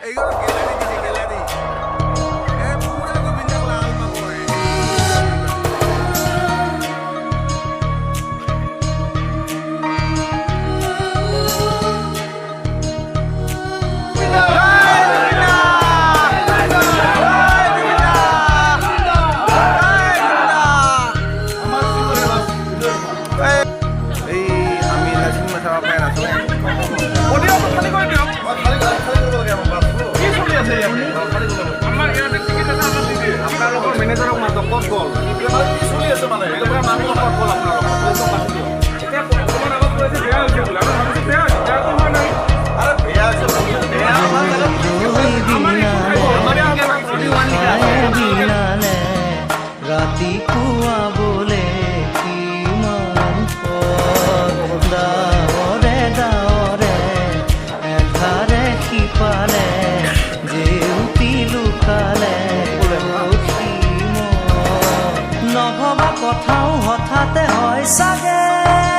এইগুলো গ্যালারি দিছে গ্যালারি এ পুরা গোবিন্দ লাল পাবো মেনেজারক মাতক কত গল কি চলি আছে মানে এটা মানুহ কত গল আপোনালোক তোমাৰ আগত কৈছে বেয়া হৈছে বোলে আমি ভাবিছো বেয়া হৈছে বেয়া তো হোৱা নাই আৰে বেয়া আছে বেয়া দিনালে ৰাতি পুৱা বোলে কিমান ডাৱৰে ডাৱৰে এধাৰে সিপাৰে জেউতি লুকালে নভবা কথাও হঠাতে হয় চাগে